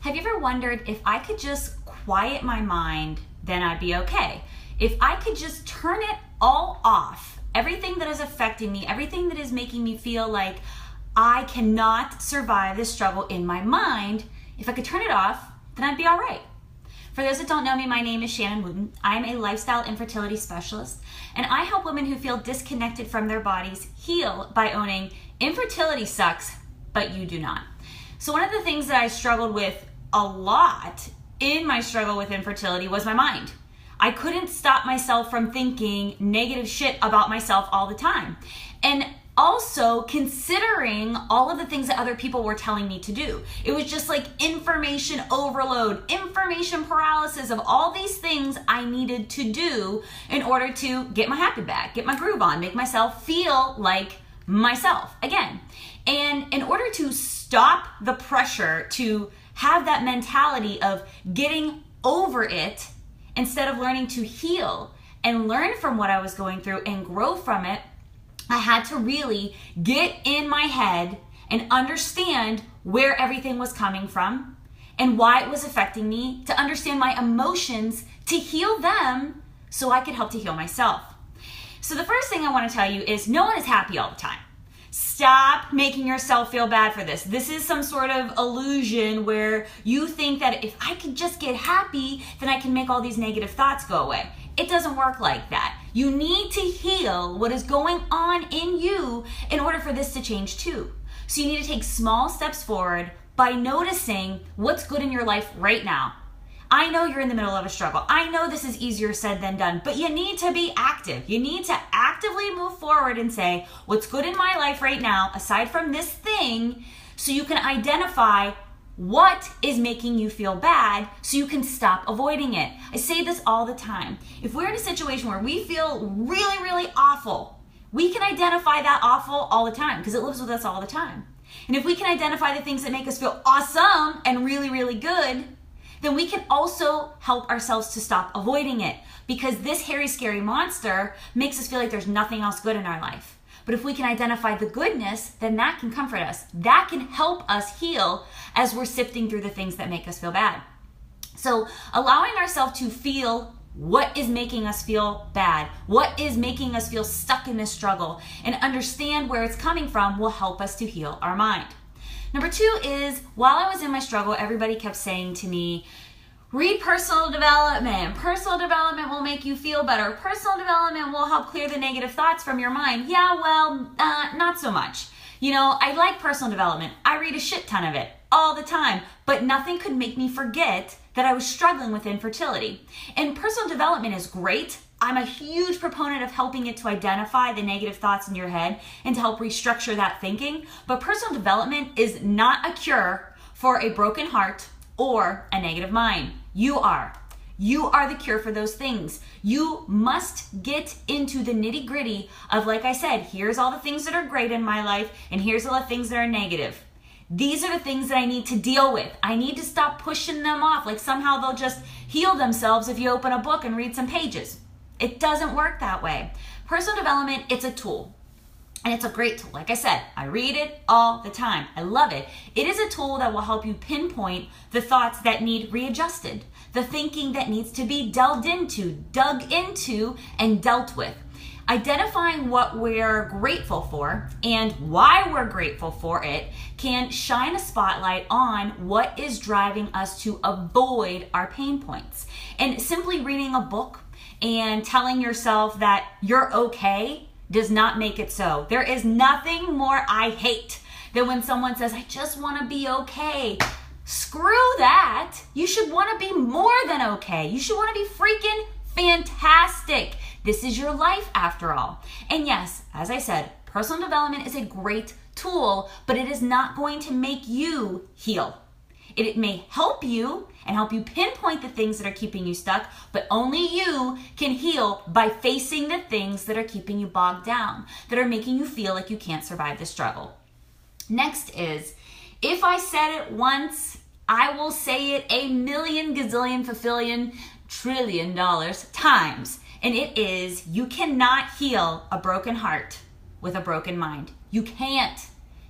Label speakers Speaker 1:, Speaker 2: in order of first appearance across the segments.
Speaker 1: Have you ever wondered, if I could just quiet my mind, then I'd be okay? If I could just turn it all off, everything that is affecting me, everything that is making me feel like I cannot survive this struggle in my mind, if I could turn it off, then I'd be all right. For those that don't know me, my name is Shannon Wooten. I'm a lifestyle infertility specialist, and I help women who feel disconnected from their bodies heal by owning infertility sucks, but you do not. So one of the things that I struggled with a lot in my struggle with infertility was my mind. I couldn't stop myself from thinking negative shit about myself all the time. And also considering all of the things that other people were telling me to do. It was just like information overload, information paralysis of all these things I needed to do in order to get my happy back, get my groove on, make myself feel like myself again. And in order to stop the pressure to have that mentality of getting over it, instead of learning to heal and learn from what I was going through and grow from it, I had to really get in my head and understand where everything was coming from and why it was affecting me, to understand my emotions, to heal them so I could help to heal myself. So the first thing I want to tell you is no one is happy all the time. Stop making yourself feel bad for this. This is some sort of illusion where you think that if I could just get happy, then I can make all these negative thoughts go away. It doesn't work like that. You need to heal what is going on in you in order for this to change too. So you need to take small steps forward by noticing what's good in your life right now. I know you're in the middle of a struggle. I know this is easier said than done, but you need to be active. You need to actively move forward and say, what's good in my life right now, aside from this thing, so you can identify what is making you feel bad so you can stop avoiding it. I say this all the time. If we're in a situation where we feel really, really awful, we can identify that awful all the time because it lives with us all the time. And if we can identify the things that make us feel awesome and really, really good, then we can also help ourselves to stop avoiding it, because this hairy, scary monster makes us feel like there's nothing else good in our life. But if we can identify the goodness, then that can comfort us. That can help us heal as we're sifting through the things that make us feel bad. So allowing ourselves to feel what is making us feel bad, what is making us feel stuck in this struggle, and understand where it's coming from will help us to heal our mind. Number two is, while I was in my struggle, everybody kept saying to me, read personal development. Personal development will make you feel better. Personal development will help clear the negative thoughts from your mind. Yeah, well, not so much. You know, I like personal development. I read a shit ton of it all the time, but nothing could make me forget that I was struggling with infertility. And personal development is great. I'm a huge proponent of helping it to identify the negative thoughts in your head and to help restructure that thinking. But personal development is not a cure for a broken heart or a negative mind. You are. You are the cure for those things. You must get into the nitty gritty of, like I said, here's all the things that are great in my life and here's all the things that are negative. These are the things that I need to deal with. I need to stop pushing them off like somehow they'll just heal themselves if you open a book and read some pages. It doesn't work that way. Personal development, it's a tool. And it's a great tool. Like I said, I read it all the time. I love it. It is a tool that will help you pinpoint the thoughts that need readjusted, the thinking that needs to be delved into, dug into, and dealt with. Identifying what we're grateful for and why we're grateful for it can shine a spotlight on what is driving us to avoid our pain points. And simply reading a book and telling yourself that you're okay does not make it so. There is nothing more I hate than when someone says, I just want to be okay. Screw that. You should want to be more than okay. You should want to be freaking fantastic. This is your life after all. And yes, as I said, personal development is a great tool, but it is not going to make you heal. It may help you and help you pinpoint the things that are keeping you stuck, but only you can heal by facing the things that are keeping you bogged down, that are making you feel like you can't survive the struggle. Next is, if I said it once, I will say it a million, gazillion, fulfillion, trillion dollars times. And it is, you cannot heal a broken heart with a broken mind. You can't.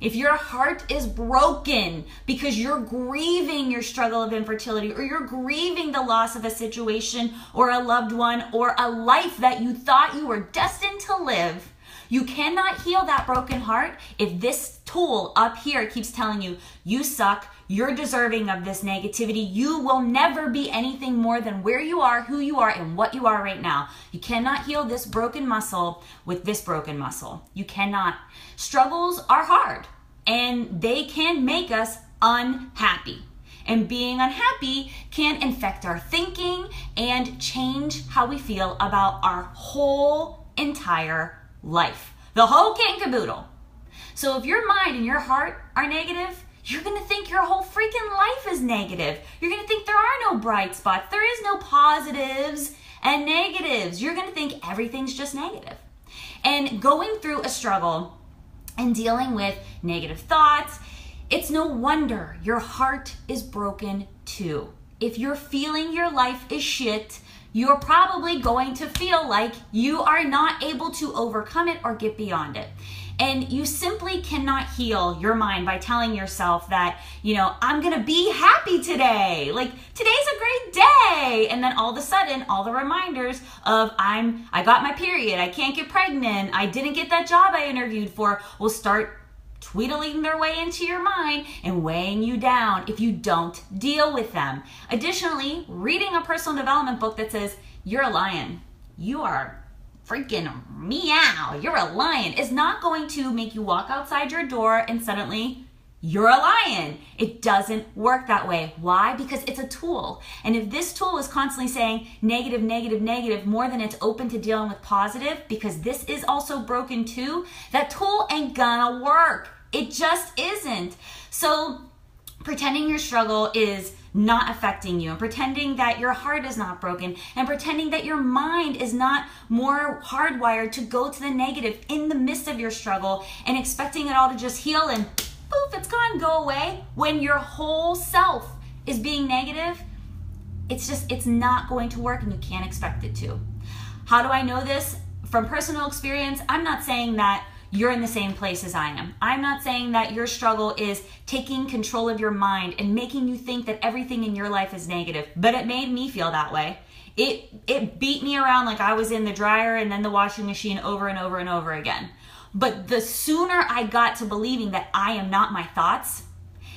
Speaker 1: If your heart is broken because you're grieving your struggle of infertility, or you're grieving the loss of a situation or a loved one or a life that you thought you were destined to live, you cannot heal that broken heart if this tool up here keeps telling you, you suck, you're deserving of this negativity, you will never be anything more than where you are, who you are, and what you are right now. You cannot heal this broken muscle with this broken muscle. You cannot. Struggles are hard, and they can make us unhappy. And being unhappy can infect our thinking and change how we feel about our whole entire life. The whole kit and caboodle. So if your mind and your heart are negative, you're going to think your whole freaking life is negative. You're going to think there are no bright spots. There is no positives and negatives. You're going to think everything's just negative. And going through a struggle and dealing with negative thoughts, it's no wonder your heart is broken too. If you're feeling your life is shit, you're probably going to feel like you are not able to overcome it or get beyond it. And you simply cannot heal your mind by telling yourself that, I'm gonna be happy today. Like, today's a great day. And then all of a sudden, all the reminders of I got my period, I can't get pregnant, I didn't get that job I interviewed for, will start tweedling their way into your mind and weighing you down if you don't deal with them. Additionally, reading a personal development book that says, you're a lion, you are freaking meow, you're a lion, is not going to make you walk outside your door and suddenly you're a lion. It doesn't work that way. Why? Because it's a tool. And if this tool is constantly saying negative, negative, negative, more than it's open to dealing with positive, because this is also broken too, that tool ain't gonna work. It just isn't. So pretending your struggle is not affecting you, and pretending that your heart is not broken, and pretending that your mind is not more hardwired to go to the negative in the midst of your struggle, and expecting it all to just heal and poof, it's gone, go away, when your whole self is being negative, it's not going to work, and you can't expect it to. How do I know this? From personal experience, I'm not saying that you're in the same place as I am. I'm not saying that your struggle is taking control of your mind and making you think that everything in your life is negative, but it made me feel that way. It beat me around like I was in the dryer and then the washing machine over and over and over again. But the sooner I got to believing that I am not my thoughts,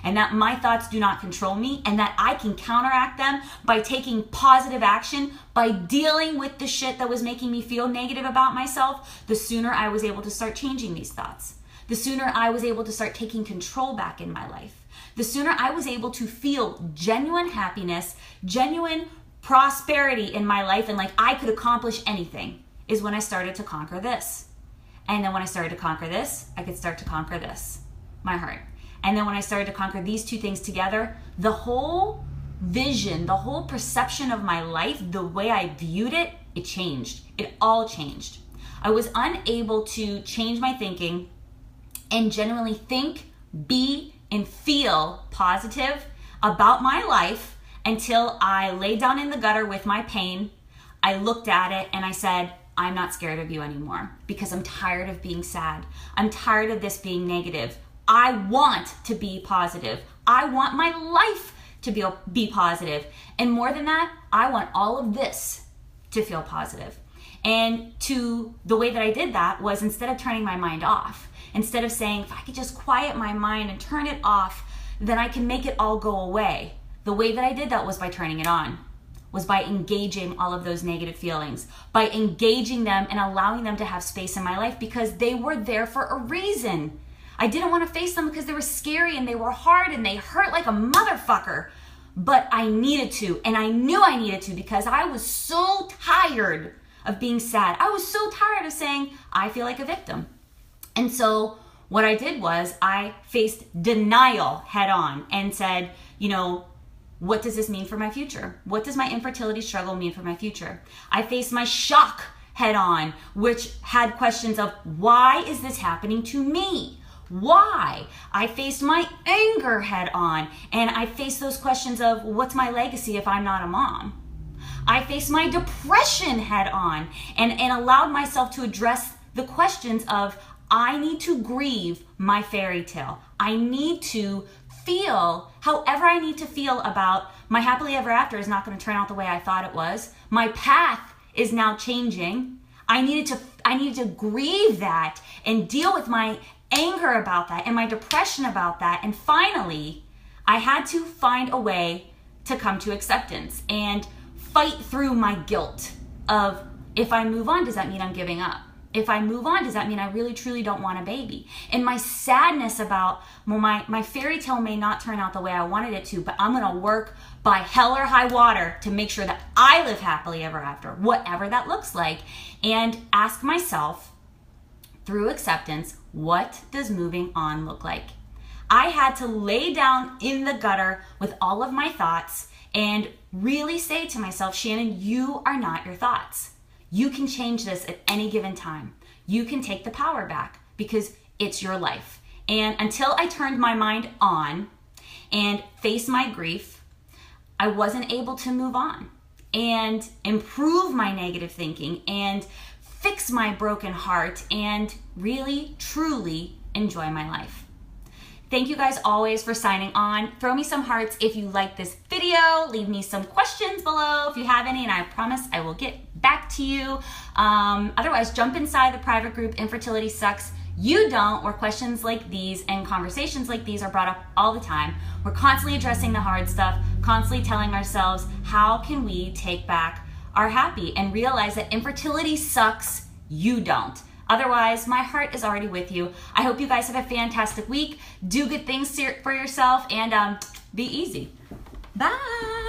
Speaker 1: and that my thoughts do not control me, and that I can counteract them by taking positive action, by dealing with the shit that was making me feel negative about myself, the sooner I was able to start changing these thoughts. The sooner I was able to start taking control back in my life. The sooner I was able to feel genuine happiness, genuine prosperity in my life, and like I could accomplish anything, is when I started to conquer this. And then when I started to conquer this, I could start to conquer this, my heart. And then when I started to conquer these two things together, the whole vision, the whole perception of my life, the way I viewed it, it changed. It all changed. I was unable to change my thinking and genuinely think, be, and feel positive about my life until I laid down in the gutter with my pain. I looked at it and I said, I'm not scared of you anymore because I'm tired of being sad. I'm tired of this being negative. I want to be positive. I want my life to be positive. And more than that, I want all of this to feel positive. And the way that I did that was, instead of turning my mind off, instead of saying, if I could just quiet my mind and turn it off, then I can make it all go away. The way that I did that was by turning it on, was by engaging all of those negative feelings, by engaging them and allowing them to have space in my life, because they were there for a reason. I didn't want to face them because they were scary and they were hard and they hurt like a motherfucker. But I needed to, and I knew I needed to, because I was so tired of being sad. I was so tired of saying, I feel like a victim. And so what I did was I faced denial head on and said, what does this mean for my future? What does my infertility struggle mean for my future? I faced my shock head on, which had questions of, why is this happening to me? Why? I faced my anger head on, and I faced those questions of, what's my legacy if I'm not a mom? I faced my depression head on and allowed myself to address the questions of, I need to grieve my fairy tale. I need to feel however I need to feel about my happily ever after is not going to turn out the way I thought it was. My path is now changing. I needed to grieve that and deal with my anger about that and my depression about that. And finally, I had to find a way to come to acceptance and fight through my guilt of, if I move on, does that mean I'm giving up? If I move on, does that mean I really truly don't want a baby? And my sadness about, well, my fairy tale may not turn out the way I wanted it to, but I'm gonna work by hell or high water to make sure that I live happily ever after, whatever that looks like. And ask myself, through acceptance, what does moving on look like? I had to lay down in the gutter with all of my thoughts and really say to myself, Shannon, you are not your thoughts. You can change this at any given time. You can take the power back because it's your life. And until I turned my mind on and faced my grief, I wasn't able to move on and improve my negative thinking and fix my broken heart and really, truly enjoy my life. Thank you guys always for signing on. Throw me some hearts if you like this video. Leave me some questions below if you have any, and I promise I will get back to you. Otherwise, jump inside the private group, Infertility Sucks. You don't, where questions like these and conversations like these are brought up all the time. We're constantly addressing the hard stuff, constantly telling ourselves, how can we take back our happy and realize that infertility sucks, you don't. Otherwise, my heart is already with you. I hope you guys have a fantastic week. Do good things for yourself and be easy. Bye.